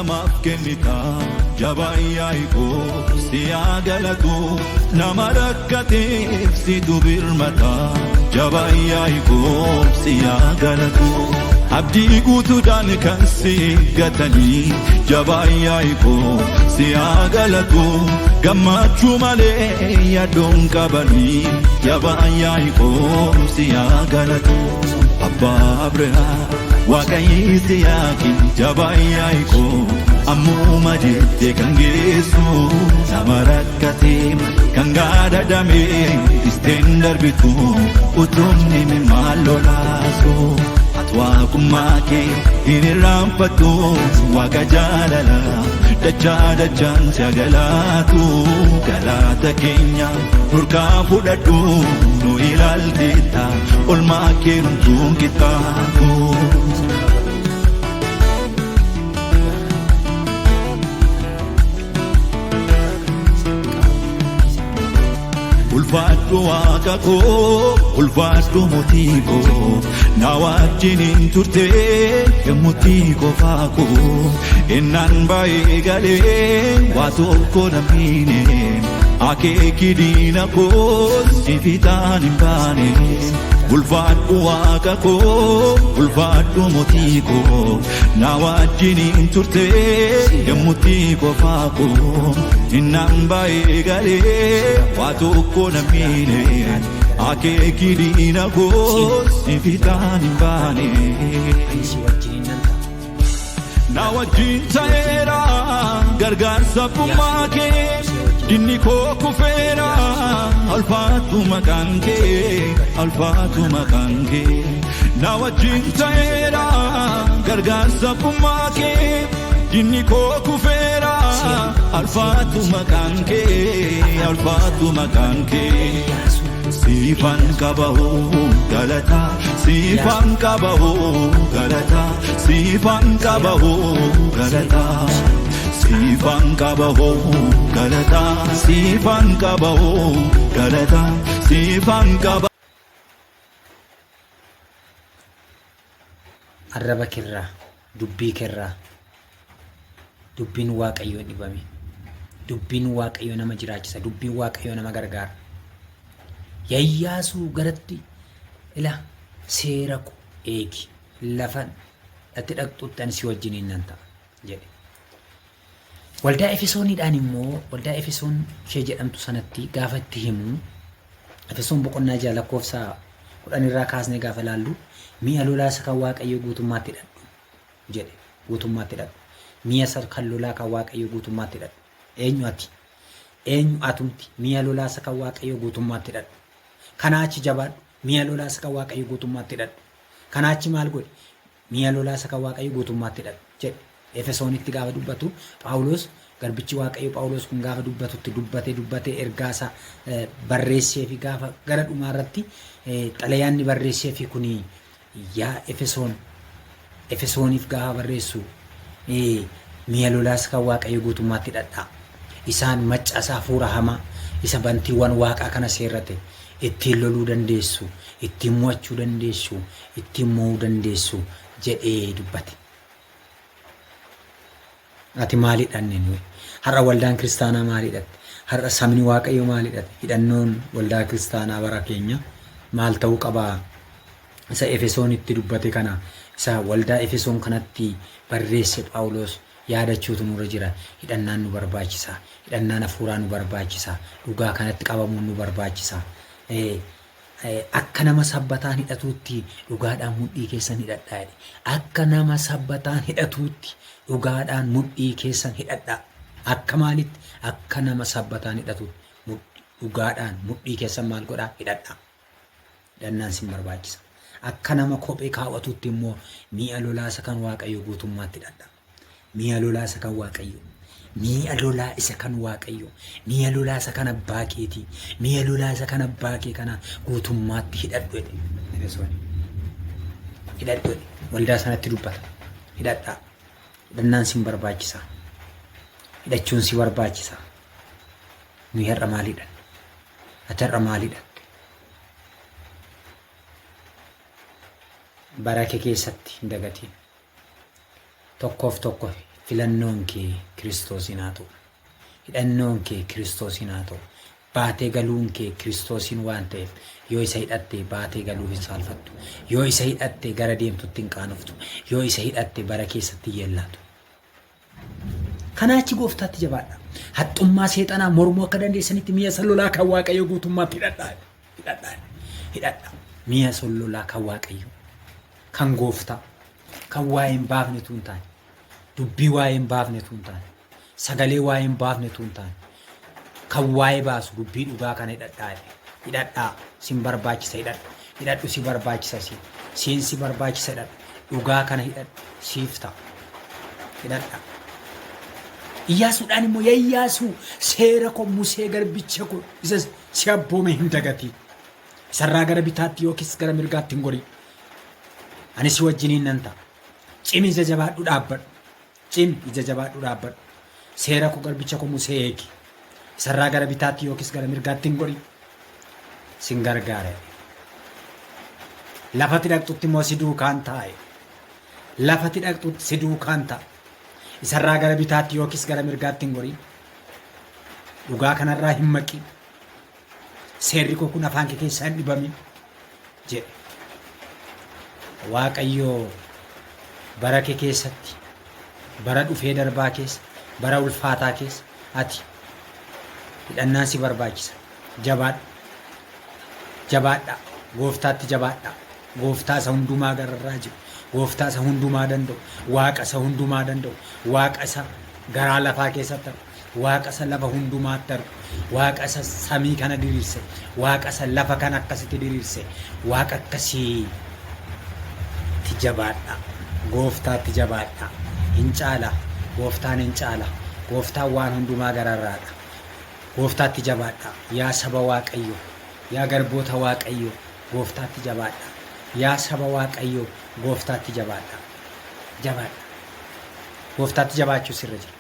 namaaf kennita jabaayyaayiko siyaa galatu nama rakkateef situ birmata jabaayyaayiko siyaa galatu abdii guutuudhaan kan si gatanii jabaayyaayiko siyaa galatu gammachuu malee yaadoon qabanii jabaayyaayiko siyaa galatu abbaa Abrahaa Waaqayyi siyaaki jabaayyaayiko ammuma jettee kan geessu nama rakkatee kan gaadadame isteen darbitu utumni maal lolaasu ati waaqummaa kee hin irraanfattu waaqa jaalala dachaa dachaan si agalaatu galaata keenya nurkaa fudhadhu nu ilaalteetta olmaa kee hunduun qixxaatu. Ulfaadhu waaqa koo ulfaadhu mootii koo na wajjiniin turte yemmuutii qofaa koo innaan baay'ee galee waa tokko namni akeeki diina koo si fiixaan hin baane. Ulfaadhu waaqa koo ulfaadhu mootii koo na wajjiniin turte yemmuutii qofaa koo innaan baay'ee galee waa tokko namni akeeki diina koo si fiixaan hin baane. Na wajjin ta'eera gargaarsa abbummaa kee dinni koo kufeera ulfaatu maqaan kee ulfaatu maqaan kee na wajjin ta'eera gargaarsa abbummaa kee dinni koo kufeera ulfaatu maqaan kee ulfaatu maqaan kee siifan qabahu galata siifan qabahu galata siifan qabahu galata siifan qabahu galata siifan qabahu galata siifan qabahu. Arraba kirraa dubbii kirraa dubbiin waaqayyoo dhibame dubbiin waaqayyoo nama jiraachisa dubbiin waaqayyoo nama gargaara. Yayyaasuu garatti ila seera ko eegi lafan ati dhaqxuutti ani si wajjiniin nan ta'a jedhe. Waldaa Efesooniidhaan immoo waldaa Efesoon ishee jedhamtu sanatti gaafa itti himu Efesoon boqonnaa 6 lakkoofsa 10 irraa kaasnee gaafa ilaallu mi'a lolaa isa kan waaqayyoo guutummaatti hidhadhu jedhe. Guutummaatti hidhadhu mi'a isa kan lolaa kan waaqayyoo guutummaatti hidhadhu. Eenyu ati eenyu atumti mi'a lolaa isa kan waaqayyoo guutummaatti hidhadhu. Kanaachi jabaadhu mi'a lolaa isa kan waaqayyoo guutummaatti hidhadhu. Kanaachi maal godhe mi'a lolaa isa kan waaqayyoo guutummaatti hidhadhu jedhe. Efesoonitti gaafa dubbatu Phaawulos garbichi waaqayyoo Phaawulos kun gaafa dubbatutti dubbatee ergaasa barreessee fi gaafa gara dhumaa irratti xalayaanni barreessee fi kuni yaa Efesooniif gaafa barreessu mi'a lolaa isa kan waaqayyoo guutummaatti hidhadhaa. Isaan maccasa hafuura hamaa isa bantiiwwan waaqaa kana seerrate ittiin loluu dandeessu, ittiin mo'achuu dandeessu, ittiin mo'uu dandeessu jedhee dubbate. Ati maalidhaan nuyi? Har'a waldaan kiristaanaa maalidhatte? Har'a sabni waaqayyoo maalidhatte? Hidhannoon waldaa kiristaanaa bara keenya maal ta'uu qabaa? Isa Efesoonitti dubbate kana isa waldaa Efesoon kanatti barreesse Phaawulos yaadachuutu nurra jira. Hidhannaan nu barbaachisa. Hidhannaan hafuuraa nu barbaachisa. Dhugaa kanatti qabamuun nu barbaachisa. Akka nama sabbataan hidhatuutti dhugaadhaan mudhii keessan hidhadhaa. Akka nama sabbataan hidhatuutti dhugaadhaan mudhii keessan hidhadhaa. Akka maalitti? Akka nama sabbataan hidhatuutti dhugaadhaan mudhii keessan maal godhaa? Hidhadhaa. Hidhannaan sin barbaachisa. Akka nama kophee kaawwatuutti immoo mi'a lolaa isa kan waaqayyoo guutummaatti hidhadhaa. Mi'a lolaa isa kan waaqayyoo. Mi'a lolaa isa kan waaqayyoo. Mi'a lolaa isa kan abbaa keetii. Mi'a lolaa isa kan abbaa kee kana guutummaatti hidhadhu jedhe. Hidhadhu jedhe. Waldaa sanatti dubbata. Hidhadhaa. Hidhannaan sin barbaachisa. Hidhachuun si barbaachisa. Nuyi har'a maalidha? Ati har'a maalidha? Bara kee keessatti hin dagatiin. Tokkoof tokko filannoon kee Kiristoosiin haa ta'u. Hidhannoon kee Kiristoosiin haa ta'u. Baatee galuun kee Kiristoosiin waan ta'eef yoo isa hidhatte baatee galuu hin saalfattu. Yoo isa hidhatte gara deemtutti hin qaanoftu. Yoo isa hidhatte bara keessatti hin yeellaatu. Kanaachi gooftaatti jabaadha. Haxxummaa seexanaa mormuu akka dandeessanitti mi'a lolaa kan Waaqayyo guutummaatti hidhadhaa. Mi'a lolaa kan Waaqayyo kan gooftaa kan waa'ee hin baafne tuun taane dubbii waa'ee hin baafne tuun taane sagalee waa'ee hin baafne tuun taane kan waa'ee baasu dubbii dhugaa kana hidhadhaa sin barbaachisa hidhadhu si barbaachisa si barbaachisa hidhadhu dhugaa kana hidhadhu siif ta'a hidhadhaa. Iyyaasuudhaan immoo yaa Iyyaasuu seera koo Musee garbicha koo isa si abboome hin dagatii. Isarraa gara bitaatti yookiis gara mirgaatti hin gorii. Ani si wajjiniin nan ta'a. Cimi ija jabaadhu dhaabbadhu. Seera koo garbicha koo Musee eegi. Isarraa gara bitaatti yookiis gara mirgaatti hin gorii. Sin gargaare. Lafatti dhaqxutti immoo si duukaan taa'e. Lafatti dhaqxutti si duukaan ta'a. Isarraa gara bitaatti yookiis gara mirgaatti hin gorii. Dhugaa kanarraa hin maqin. Seerri koo kun afaan kee keessaa hin dhibamin jedhe. Waaqayyo bara kee keessatti bara dhufee darbaa keessa bara ulfaataa keessa ati hidhannaan si barbaachisa. Jabaadha. Gooftaatti jabaadha. Gooftaa isa hundumaa gararraa jiru. Gooftaa isa hundumaa danda'u. Waaqa isa hundumaa danda'u. Waaqa isa garaa lafaa keessatti argu. Waaqa isa lafa hundumaatti argu. Waaqa isa samii kana diriirse. Waaqa isa lafa kana akkasitti diriirse. Waaqa akkasiitti jabaadha. Gooftaatti jabaadha. Hin caala. Gooftaan hin caala. Gooftaan waan hundumaa gararraadha. Gooftaatti jabaadha. Yaa saba Waaqayyo. Yaa garboota Waaqayyo. Gooftaatti jabaadha. Yaa saba Waaqayyo. Gooftaatti jabaadha. Gooftaatti jabaachuu sirra jira.